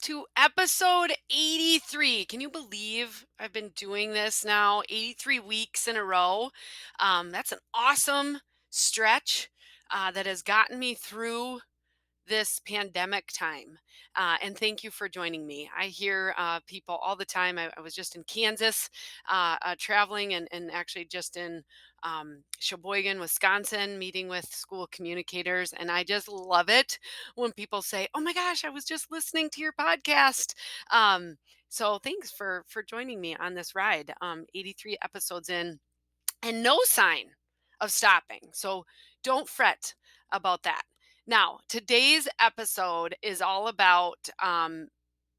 to episode 83. Can you believe I've been doing this now 83 weeks in a row? That's an awesome stretch that has gotten me through this pandemic time. And thank you for joining me. I hear people all the time. I was just in Kansas traveling and actually just in Sheboygan, Wisconsin, meeting with school communicators. And I just love it when people say, "Oh my gosh, I was just listening to your podcast." So thanks for joining me on this ride. 83 episodes in and no sign of stopping. So don't fret about that. Now, today's episode is all about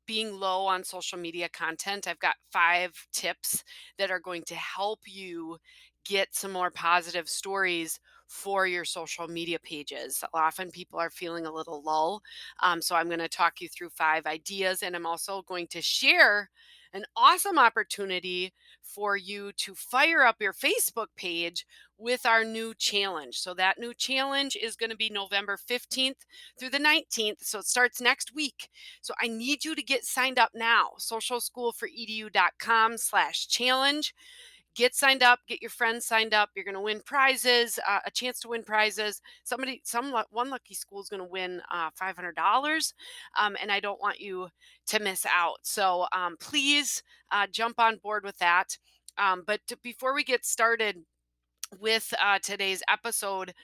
being low on social media content. I've got 5 tips that are going to help you get some more positive stories for your social media pages. Often people are feeling a little lull. So I'm going to talk you through 5 ideas, and I'm also going to share an awesome opportunity for you to fire up your Facebook page with our new challenge. So that new challenge is going to be November 15th through the 19th. So it starts next week. So I need you to get signed up now. socialschoolforedu.com/challenge. Get signed up, get your friends signed up. You're going to win prizes, a chance to win prizes. One lucky school is going to win $500. And I don't want you to miss out. So please jump on board with that. Before we get started with today's episode,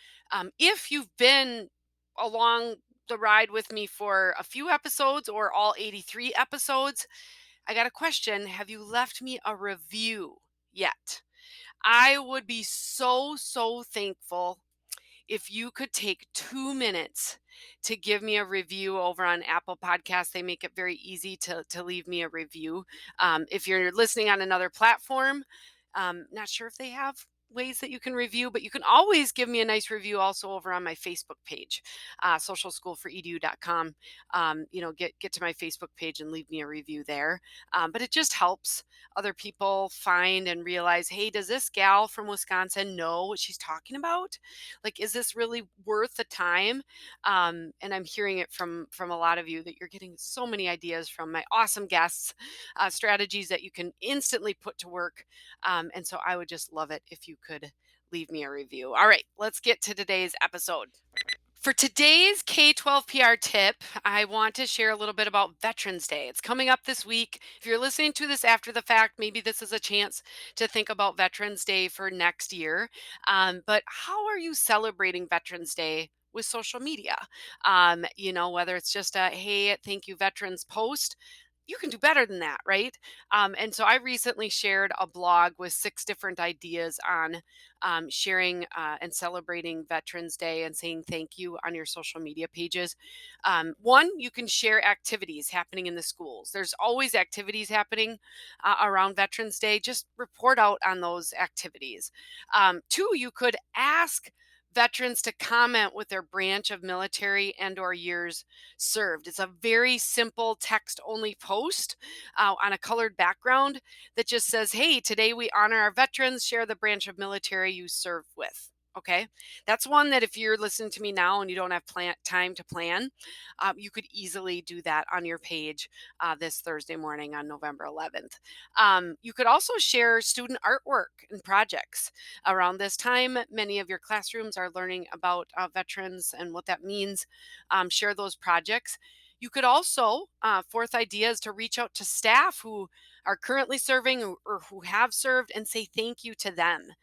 if you've been along the ride with me for a few episodes or all 83 episodes, I got a question. Have you left me a review yet? I would be so thankful if you could take 2 minutes to give me a review over on Apple Podcasts. They make it very easy to leave me a review. If you're listening on another platform, not sure if they have ways that you can review, but you can always give me a nice review also over on my Facebook page, socialschoolforedu.com. Get to my Facebook page and leave me a review there. But it just helps other people find and realize, hey, does this gal from Wisconsin know what she's talking about? Like, is this really worth the time? And I'm hearing it from a lot of you that you're getting so many ideas from my awesome guests, strategies that you can instantly put to work. And so I would just love it if you could leave me a review. All right, let's get to today's episode. For today's K-12 PR tip, I want to share a little bit about Veterans Day. It's coming up this week. If you're listening to this after the fact, maybe this is a chance to think about Veterans Day for next year. But how are you celebrating Veterans Day with social media? Whether it's just a, hey, thank you, veterans post, you can do better than that, right? And so I recently shared a blog with 6 different ideas on sharing and celebrating Veterans Day and saying thank you on your social media pages. One, you can share activities happening in the schools. There's always activities happening around Veterans Day. Just report out on those activities. Two, you could ask veterans to comment with their branch of military and/or years served. It's a very simple text only post on a colored background that just says, hey, today we honor our veterans, share the branch of military you serve with. Okay, that's one that if you're listening to me now and you don't have time to plan, you could easily do that on your page this Thursday morning on November 11th. You could also share student artwork and projects. Around this time, many of your classrooms are learning about veterans and what that means. Share those projects. You could also, fourth idea is to reach out to staff who are currently serving or who have served and say thank you to them.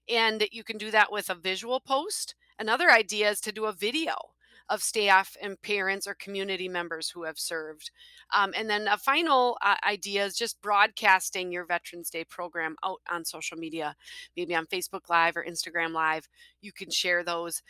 And you can do that with a visual post. Another idea is to do a video of staff and parents or community members who have served. And then a final idea is just broadcasting your Veterans Day program out on social media, maybe on Facebook Live or Instagram Live. You can share those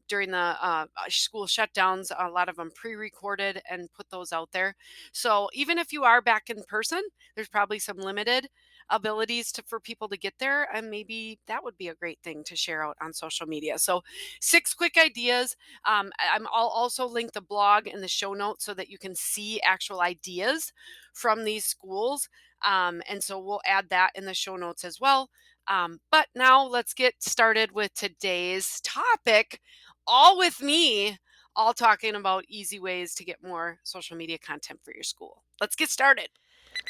during the school shutdowns. A lot of them pre-recorded and put those out there. So even if you are back in person, there's probably some limited abilities for people to get there, and maybe that would be a great thing to share out on social media. So 6 quick ideas. I'll also link the blog in the show notes so that you can see actual ideas from these schools. And so we'll add that in the show notes as well. But now let's get started with today's topic, all with me all talking about easy ways to get more social media content for your school. Let's get started.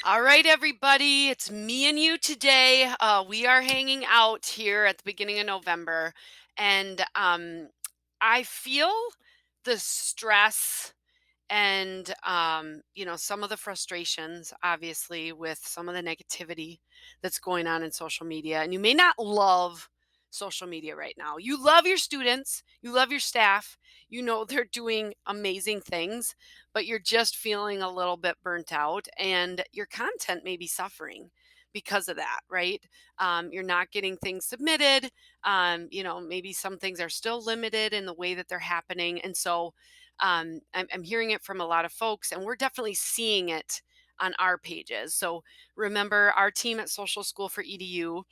All right, everybody, it's me and you today. We are hanging out here at the beginning of November, and I feel the stress and some of the frustrations, obviously, with some of the negativity that's going on in social media. And you may not love social media right now. You love your students, you love your staff, you know they're doing amazing things, but you're just feeling a little bit burnt out, and your content may be suffering because of that, right? You're not getting things submitted. Maybe some things are still limited in the way that they're happening. And so I'm hearing it from a lot of folks, and we're definitely seeing it on our pages. So remember, our team at Social School for EDU,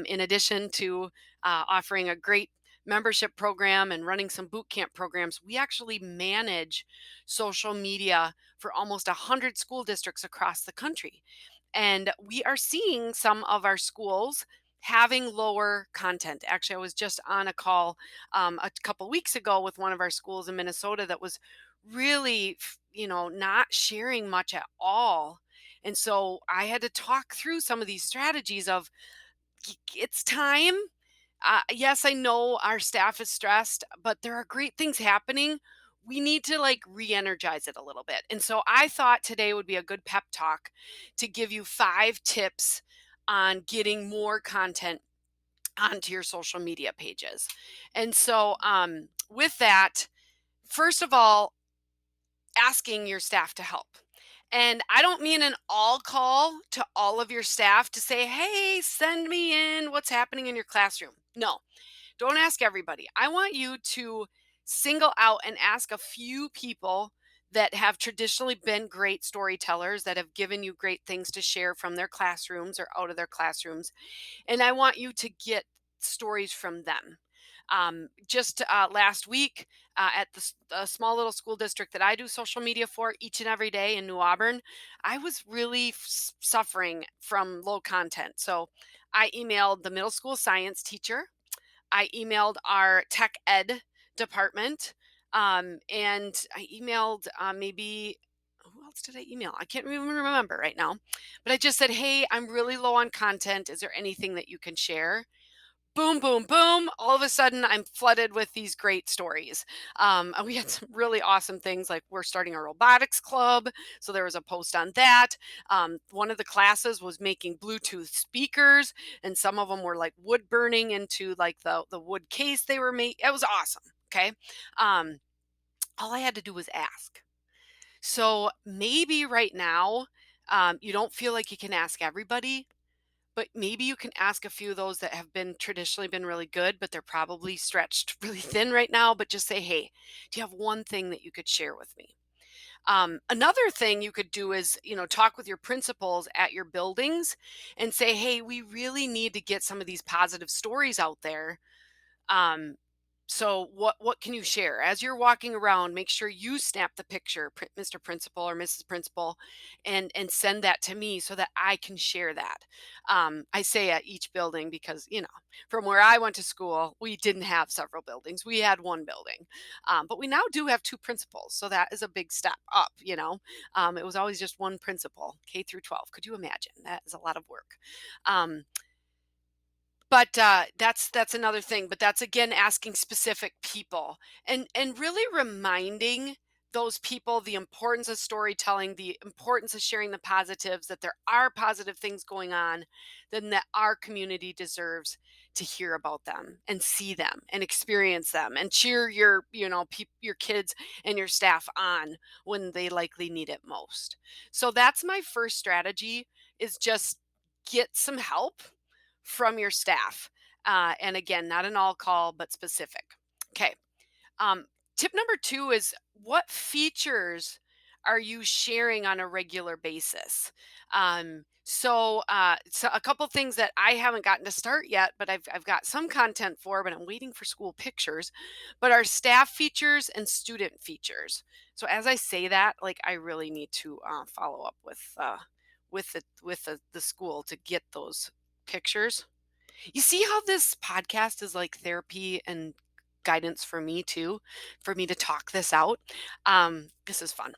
in addition to offering a great membership program and running some boot camp programs, we actually manage social media for almost 100 school districts across the country. And we are seeing some of our schools having lower content. Actually, I was just on a call a couple weeks ago with one of our schools in Minnesota that was really, not sharing much at all. And so I had to talk through some of these strategies of it's time. Yes, I know our staff is stressed, but there are great things happening. We need to like re-energize it a little bit. And so I thought today would be a good pep talk to give you 5 tips on getting more content onto your social media pages. And so with that, first of all, asking your staff to help. And I don't mean an all call to all of your staff to say, hey, send me in what's happening in your classroom. No, don't ask everybody. I want you to single out and ask a few people that have traditionally been great storytellers that have given you great things to share from their classrooms or out of their classrooms. And I want you to get stories from them. Just last week at the small little school district that I do social media for each and every day in New Auburn, I was really suffering from low content. So I emailed the middle school science teacher. I emailed our tech ed department, and I emailed maybe who else did I email? I can't even remember right now. But I just said, hey, I'm really low on content. Is there anything that you can share? Boom, boom, boom. All of a sudden, I'm flooded with these great stories. And we had some really awesome things like we're starting a robotics club. So there was a post on that. One of the classes was making Bluetooth speakers, and some of them were like wood burning into like the wood case they were made. It was awesome. Okay. Um, all I had to do was ask. So maybe right now, you don't feel like you can ask everybody, but maybe you can ask a few of those that have been traditionally been really good, but they're probably stretched really thin right now. But just say, hey, do you have one thing that you could share with me? Another thing you could do is, talk with your principals at your buildings and say, hey, we really need to get some of these positive stories out there. Um, so what can you share as you're walking around? Make sure you snap the picture, Mr. Principal or Mrs. Principal, and send that to me so that I can share that. I say at each building because from where I went to school, we didn't have several buildings. We had one building, but we now do have 2 principals, so that is a big step up. It was always just one principal, K through 12. Could you imagine? That is a lot of work. Um, but that's another thing. But that's again asking specific people and really reminding those people the importance of storytelling, the importance of sharing the positives, that there are positive things going on, then that our community deserves to hear about them and see them and experience them and cheer your your kids and your staff on when they likely need it most. So that's my first strategy, is just get some help from your staff. And again, not an all call, but specific. Okay. Um, Tip number 2 is, what features are you sharing on a regular basis? So a couple things that I haven't gotten to start yet, but I've got some content for, but I'm waiting for school pictures, but are staff features and student features. So as I say that, like I really need to follow up with the school to get those pictures. You see how this podcast is like therapy and guidance for me too, for me to talk this out. This is fun.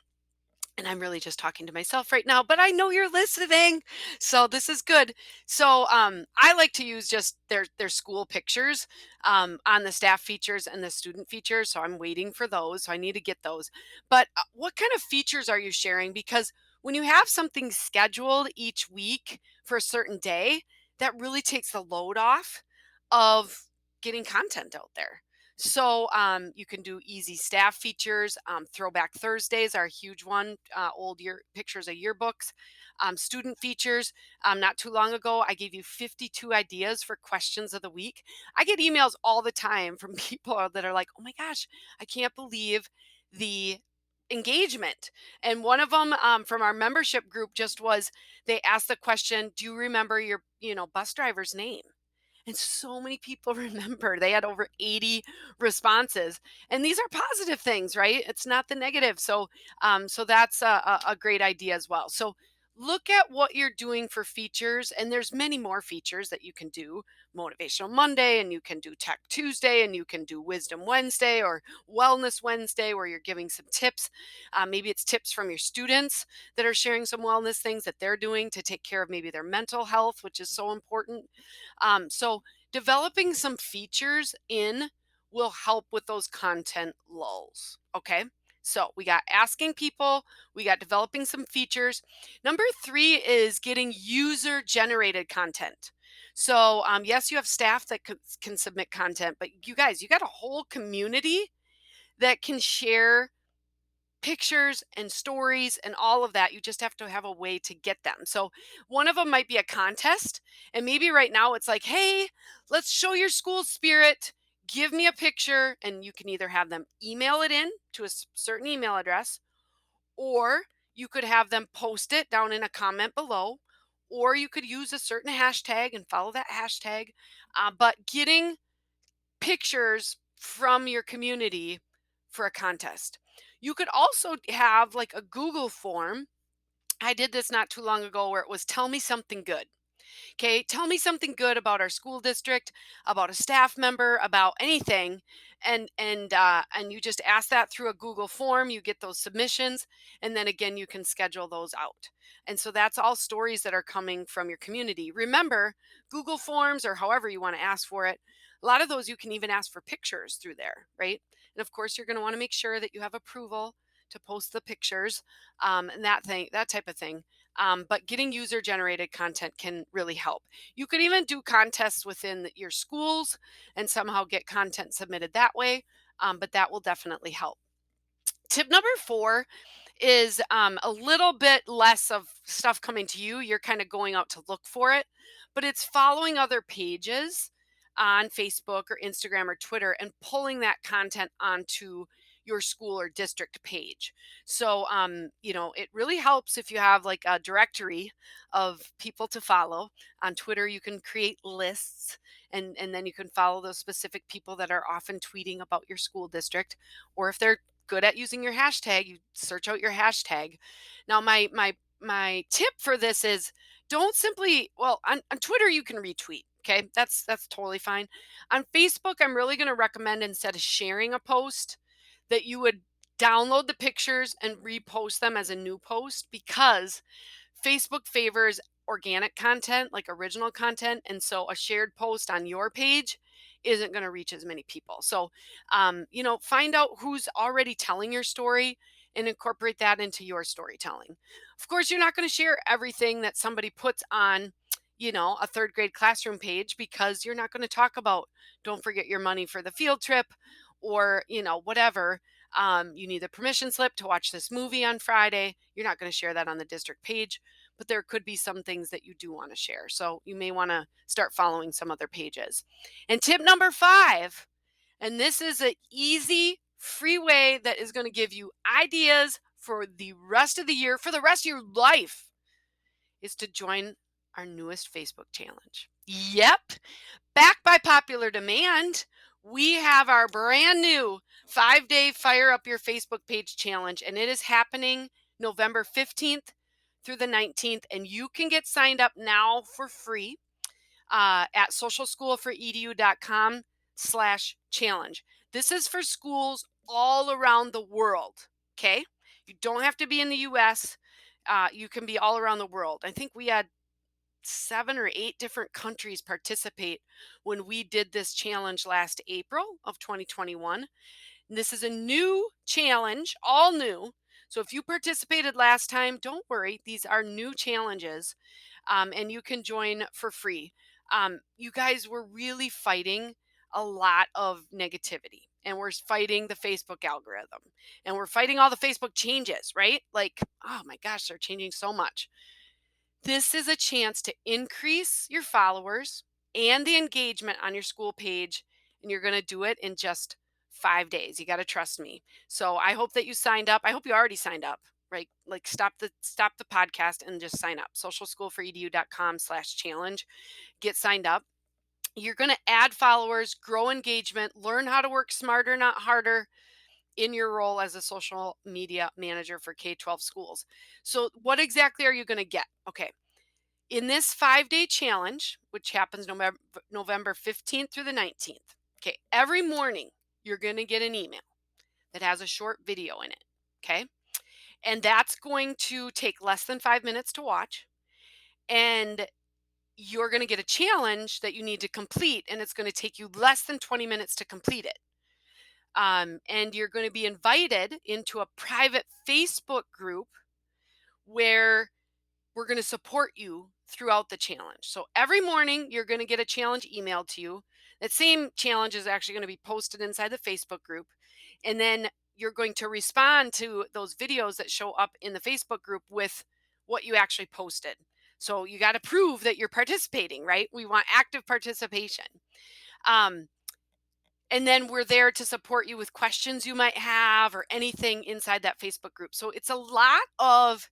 And I'm really just talking to myself right now, but I know you're listening. So this is good. So I like to use just their school pictures on the staff features and the student features. So I'm waiting for those. So I need to get those. But what kind of features are you sharing? Because when you have something scheduled each week for a certain day, that really takes the load off of getting content out there. So you can do easy staff features. Throwback Thursdays are a huge one. Old year pictures of yearbooks. Student features. Not too long ago, I gave you 52 ideas for questions of the week. I get emails all the time from people that are like, "Oh my gosh, I can't believe the engagement." And one of them from our membership group just was they asked the question, "Do you remember your bus driver's name?" And so many people remember. They had over 80 responses, and these are positive things, right? It's not the negative. So that's a great idea as well. So look at what you're doing for features, and there's many more features that you can do. Motivational Monday, and you can do Tech Tuesday, and you can do Wisdom Wednesday or Wellness Wednesday, where you're giving some tips. Maybe it's tips from your students that are sharing some wellness things that they're doing to take care of maybe their mental health, which is so important. So developing some features in will help with those content lulls. Okay. So we got asking people, we got developing some features. Number three is getting user generated content. So, yes, you have staff that can submit content, but you guys, you got a whole community that can share pictures and stories and all of that. You just have to have a way to get them. So one of them might be a contest. And maybe right now it's like, hey, let's show your school spirit. Give me a picture. And you can either have them email it in to a certain email address, or you could have them post it down in a comment below, or you could use a certain hashtag and follow that hashtag. But getting pictures from your community for a contest. You could also have like a Google form. I did this not too long ago where it was tell me something good. Okay, tell me something good about our school district, about a staff member, about anything, and you just ask that through a Google form. You get those submissions, and then again you can schedule those out. And so that's all stories that are coming from your community. Remember, Google Forms or however you want to ask for it. A lot of those you can even ask for pictures through there, right? And of course, you're going to want to make sure that you have approval to post the pictures, and that type of thing. But getting user generated content can really help. You could even do contests within your schools and somehow get content submitted that way, but that will definitely help. Tip number four is a little bit less of stuff coming to you. You're kind of going out to look for it, but it's following other pages on Facebook or Instagram or Twitter and pulling that content onto your school or district page. So, it really helps if you have like a directory of people to follow. On Twitter, you can create lists, and then you can follow those specific people that are often tweeting about your school district, or if they're good at using your hashtag, you search out your hashtag. Now, my tip for this is don't simply on Twitter you can retweet. Okay, that's totally fine. On Facebook, I'm really going to recommend instead of sharing a post that you would download the pictures and repost them as a new post, because Facebook favors organic content, like original content. And so a shared post on your page isn't going to reach as many people. So, find out who's already telling your story and incorporate that into your storytelling. Of course, you're not going to share everything that somebody puts on, a third grade classroom page, because you're not going to talk about don't forget your money for the field trip, or, whatever. You need the permission slip to watch this movie on Friday. You're not going to share that on the district page, but there could be some things that you do want to share. So you may want to start following some other pages. And tip number five, and this is an easy, free way that is going to give you ideas for the rest of the year, for the rest of your life, is to join our newest Facebook challenge. Yep. Backed by popular demand, we have our brand new 5-day Fire Up Your Facebook Page challenge, and it is happening November 15th through the 19th. And you can get signed up now for free at socialschoolforedu.com/challenge. This is for schools all around the world. Okay. You don't have to be in the US. You can be all around the world. I think we had 7 or 8 different countries participate when we did this challenge last April of 2021. And this is a new challenge, all new. So if you participated last time, don't worry. These are new challenges, and you can join for free. You guys were really fighting a lot of negativity, and we're fighting the Facebook algorithm, and we're fighting all the Facebook changes, right? Like, oh my gosh, they're changing so much. This is a chance to increase your followers and the engagement on your school page, and you're going to do it in just 5 days. You got to trust me. So I hope that you signed up. I hope you already signed up, right? Like stop the podcast and just sign up. socialschoolforedu.com/challenge. Get signed up. You're going to add followers, grow engagement, learn how to work smarter, not harder in your role as a social media manager for K-12 schools. So what exactly are you going to get? Okay. In this 5-day challenge, which happens November 15th through the 19th, okay, every morning you're going to get an email that has a short video in it, okay? And that's going to take less than 5 minutes to watch. And you're going to get a challenge that you need to complete, and it's going to take you less than 20 minutes to complete it. And you're going to be invited into a private Facebook group where we're going to support you throughout the challenge. So every morning, you're going to get a challenge emailed to you. That same challenge is actually going to be posted inside the Facebook group. And then you're going to respond to those videos that show up in the Facebook group with what you actually posted. So you got to prove that you're participating, right? We want active participation. Um, and then we're there to support you with questions you might have or anything inside that Facebook group. So it's a lot of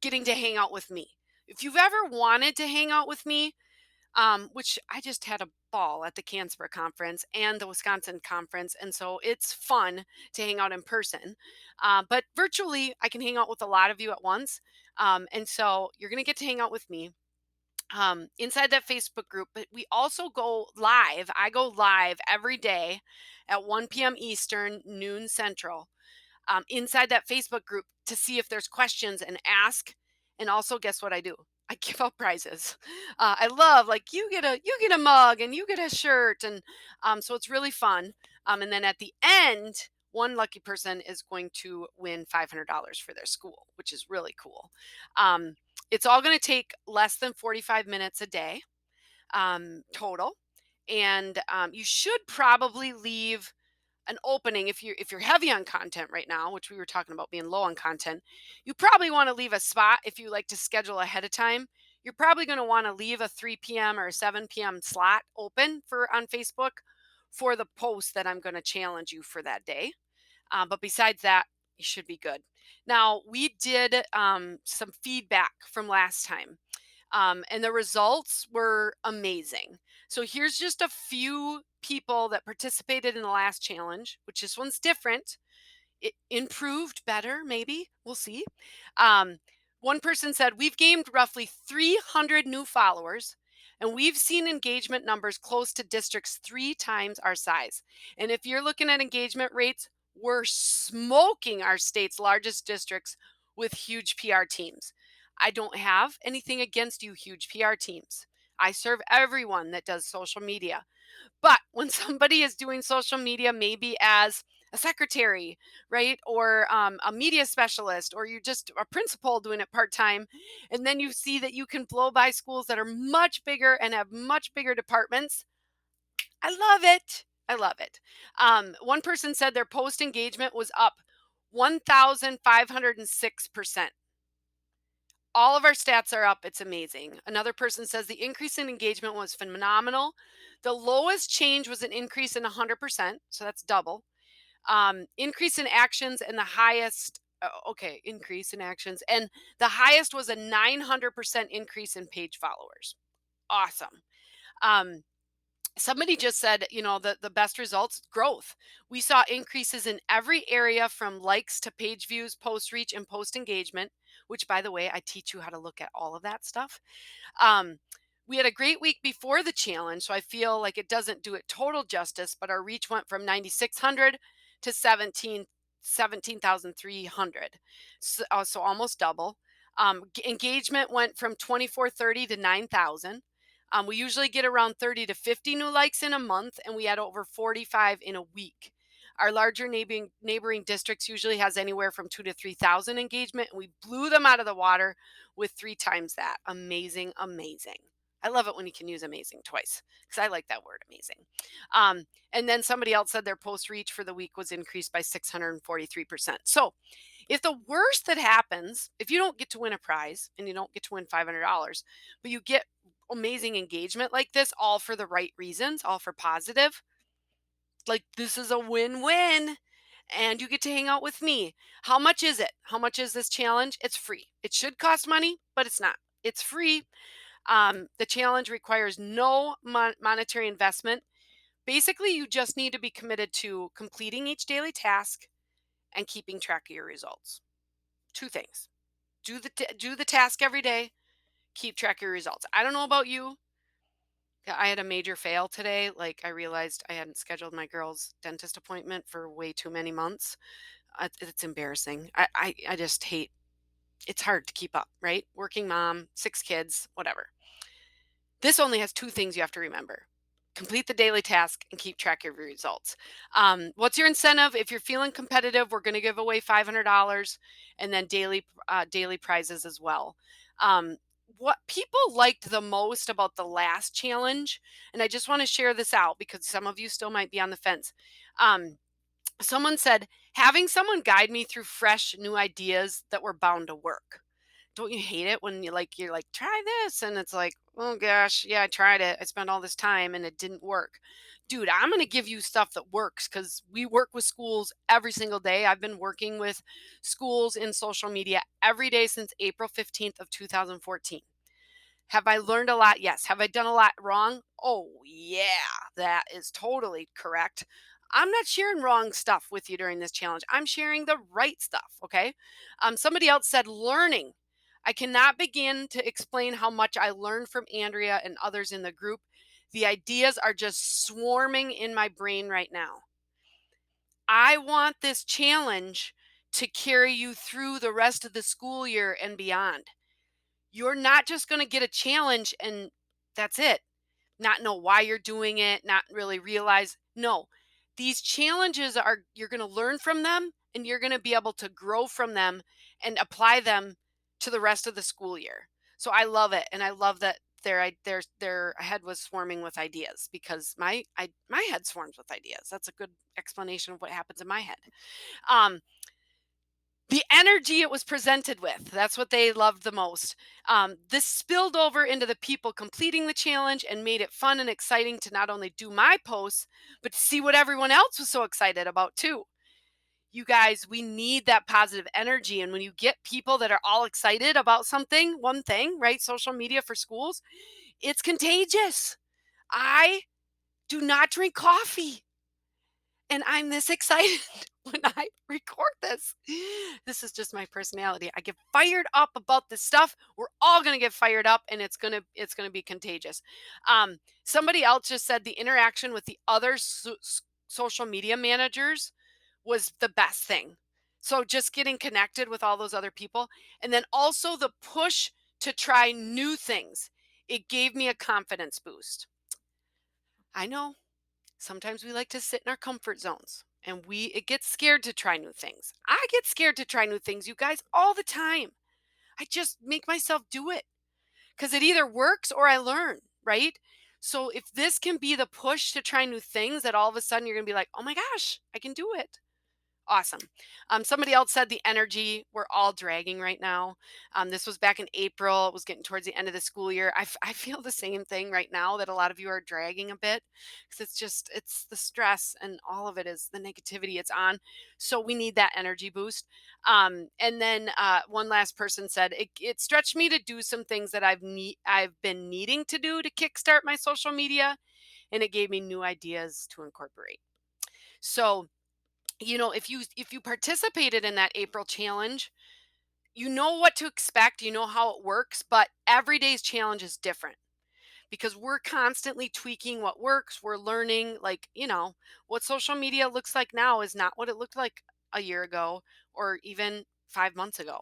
getting to hang out with me. If you've ever wanted to hang out with me, which I just had a ball at the Canberra conference and the Wisconsin conference, and so it's fun to hang out in person. But virtually, I can hang out with a lot of you at once, and so you're going to get to hang out with me inside that Facebook group. But we also go live. I go live every day at 1 p.m. Eastern, noon Central, inside that Facebook group to see if there's questions and ask. And also, guess what I do? I give out prizes. I love, like, you get a mug and you get a shirt, and so it's really fun. And then at the end, one lucky person is going to win $500 for their school, which is really cool. It's all going to take less than 45 minutes a day total, and you should probably leave an opening if you're heavy on content right now, which we were talking about being low on content. You probably want to leave a spot if you like to schedule ahead of time. You're probably going to want to leave a 3 p.m. or a 7 p.m. slot open for on Facebook for the post that I'm going to challenge you for that day. But besides that, you should be good. Now, we did some feedback from last time, and the results were amazing. So here's just a few people that participated in the last challenge, which this one's different. It improved better, maybe. We'll see. Um, One person said, we've gained roughly 300 new followers, and we've seen engagement numbers close to districts 3 times our size. And if you're looking at engagement rates, we're smoking our state's largest districts with huge PR teams. I don't have anything against you, huge PR teams. I serve everyone that does social media. But when somebody is doing social media, maybe as a secretary, right? Or a media specialist, or you're just a principal doing it part time, and then you see that you can blow by schools that are much bigger and have much bigger departments. I love it. I love it. One person said their post engagement was up 1,506%. All of our stats are up. It's amazing. Another person says the increase in engagement was phenomenal. The lowest change was an increase in 100%. So that's double. Increase in actions, and the highest, increase in actions. And the highest was a 900% increase in page followers. Awesome. Somebody just said, the best results, growth. We saw increases in every area from likes to page views, post reach, and post engagement, which, by the way, I teach you how to look at all of that stuff. Um, We had a great week before the challenge, so I feel like it doesn't do it total justice, but our reach went from 9,600 to 17,300. So almost double. Engagement went from 2,430 to 9,000. We usually get around 30 to 50 new likes in a month, and we had over 45 in a week. Our larger neighboring districts usually has anywhere from 2 to 3,000 engagement, and we blew them out of the water with 3 times that. Amazing, amazing. I love it when you can use amazing twice because I like that word amazing. And then somebody else said their post reach for the week was increased by 643%. So if the worst that happens, if you don't get to win a prize and you don't get to win $500, but you get amazing engagement like this, all for the right reasons, all for positive, like this is a win win. And you get to hang out with me. How much is it? How much is this challenge? It's free. It should cost money, but it's not. It's free. The challenge requires no monetary investment. Basically, you just need to be committed to completing each daily task and keeping track of your results. Two things: do the task every day. Keep track of your results. I don't know about you. I had a major fail today. Like I realized I hadn't scheduled my girl's dentist appointment for way too many months. It's embarrassing. I just hate. It's hard to keep up, right? Working mom, 6 kids, whatever. This only has 2 things you have to remember: complete the daily task and keep track of your results. What's your incentive? If you're feeling competitive, we're going to give away $500 and then daily prizes as well. What people liked the most about the last challenge, and I just want to share this out because some of you still might be on the fence. Um, Someone said having someone guide me through fresh new ideas that were bound to work. Don't you hate it when you're like, try this, and it's like, oh gosh, yeah, I tried it. I spent all this time and it didn't work. Dude, I'm going to give you stuff that works because we work with schools every single day. I've been working with schools in social media every day since April 15th of 2014. Have I learned a lot? Yes. Have I done a lot wrong? Oh, yeah, that is totally correct. I'm not sharing wrong stuff with you during this challenge. I'm sharing the right stuff. Okay. Somebody else said learning. I cannot begin to explain how much I learned from Andrea and others in the group. The ideas are just swarming in my brain right now. I want this challenge to carry you through the rest of the school year and beyond. You're not just going to get a challenge and that's it. Not know why you're doing it, not really realize. No, these challenges are, you're going to learn from them and you're going to be able to grow from them and apply them to the rest of the school year. So I love it. And I love that their head was swarming with ideas because my head swarms with ideas. That's a good explanation of what happens in my head. Um, the energy it was presented with, that's what they loved the most. This spilled over into the people completing the challenge and made it fun and exciting to not only do my posts, but to see what everyone else was so excited about too. You guys, we need that positive energy. And when you get people that are all excited about something, one thing, right? Social media for schools, it's contagious. I do not drink coffee. And I'm this excited when I record this. This is just my personality. I get fired up about this stuff. We're all going to get fired up and it's going to be contagious. Somebody else just said the interaction with the other social media managers was the best thing. So just getting connected with all those other people and then also the push to try new things. It gave me a confidence boost. I know sometimes we like to sit in our comfort zones and we it gets scared to try new things. I get scared to try new things, you guys, all the time. I just make myself do it because it either works or I learn, right? So if this can be the push to try new things, that all of a sudden you're going to be like, oh my gosh, I can do it. Awesome. Somebody else said the energy, we're all dragging right now. This was back in April. It was getting towards the end of the school year. I feel the same thing right now that a lot of you are dragging a bit because it's the stress and all of it is the negativity it's on. So we need that energy boost. And then one last person said it stretched me to do some things that I've been needing to do to kickstart my social media, and it gave me new ideas to incorporate. So if you participated in that April challenge, you know what to expect, you know how it works, but every day's challenge is different. because we're constantly tweaking what works. We're learning, like, what social media looks like now is not what it looked like a year ago or even 5 months ago.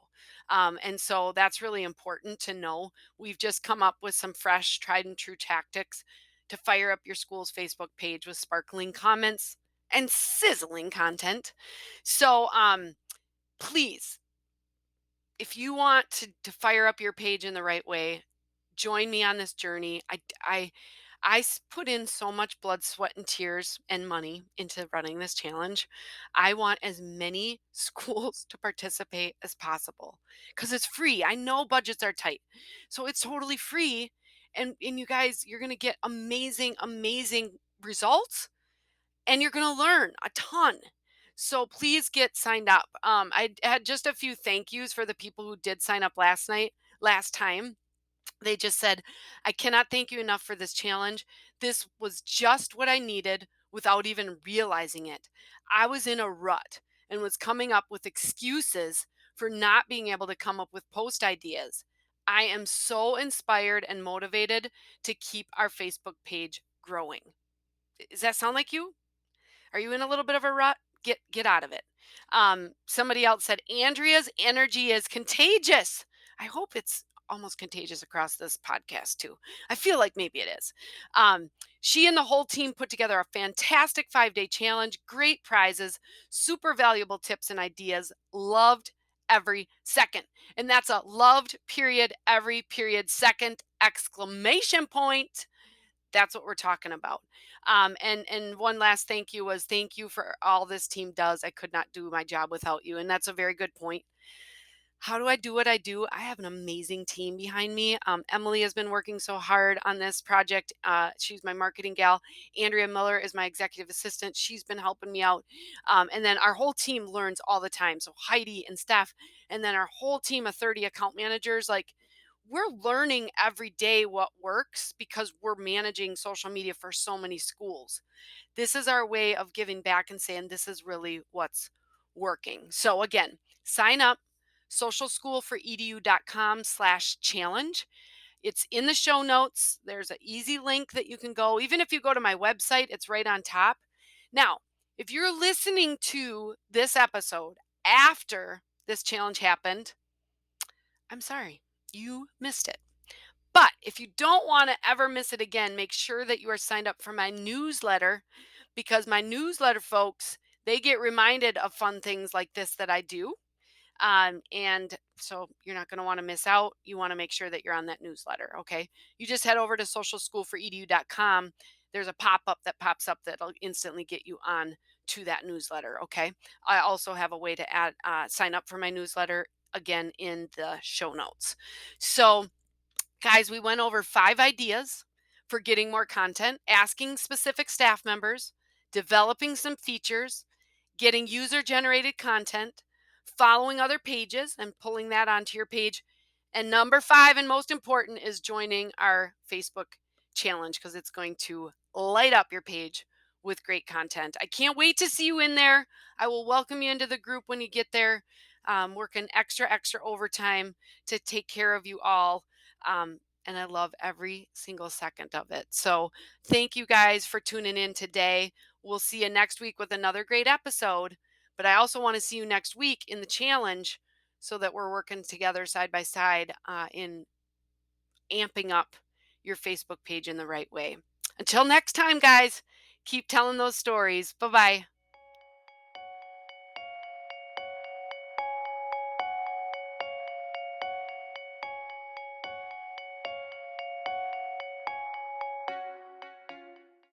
And so that's really important to know. We've just come up with some fresh, tried and true tactics to fire up your school's Facebook page with sparkling comments and sizzling content. So, please, if you want to fire up your page in the right way, join me on this journey. Put in so much blood, sweat, and tears and money into running this challenge. I want as many schools to participate as possible because it's free. I know budgets are tight, so it's totally free. And you guys, you're gonna get amazing, amazing results, and you're going to learn a ton. So please get signed up. I had just a few thank yous for the people who did sign up last time. They just said, I cannot thank you enough for this challenge. This was just what I needed without even realizing it. I was in a rut and was coming up with excuses for not being able to come up with post ideas. I am so inspired and motivated to keep our Facebook page growing. Does that sound like you? Are you in a little bit of a rut? Get out of it. Somebody else said Andrea's energy is contagious. I hope it's almost contagious across this podcast too. I feel like maybe it is. She and the whole team put together a fantastic 5-day challenge, great prizes, super valuable tips and ideas. Loved every second. And that's a loved period, every period, second, exclamation point. That's what we're talking about. And one last thank you was thank you for all this team does. I could not do my job without you. And that's a very good point. How do I do what I do? I have an amazing team behind me. Emily has been working so hard on this project. She's my marketing gal. Andrea Miller is my executive assistant. She's been helping me out. And then our whole team learns all the time. So Heidi and Steph, and then our whole team of 30 account managers, like, we're learning every day what works because we're managing social media for so many schools. This is our way of giving back and saying this is really what's working. So again, sign up socialschoolforedu.com/challenge. It's in the show notes. There's an easy link that you can go. Even if you go to my website, it's right on top. Now, if you're listening to this episode after this challenge happened, I'm sorry, you missed it. But if you don't want to ever miss it again, make sure that you are signed up for my newsletter, because my newsletter folks, they get reminded of fun things like this that I do. And so you're not going to want to miss out. You want to make sure that you're on that newsletter. Okay. You just head over to socialschoolforedu.com. There's a pop up that pops up that'll instantly get you on to that newsletter. Okay. I also have a way to sign up for my newsletter again in the show notes. So, guys, we went over 5 ideas for getting more content, asking specific staff members, developing some features, getting user generated content, following other pages and pulling that onto your page. And number 5, and most important, is joining our Facebook challenge because it's going to light up your page with great content. I can't wait to see you in there. I will welcome you into the group when you get there. Working extra overtime to take care of you all. And I love every single second of it. So thank you guys for tuning in today. We'll see you next week with another great episode. But I also want to see you next week in the challenge so that we're working together side by side in amping up your Facebook page in the right way. Until next time, guys, keep telling those stories. Bye bye.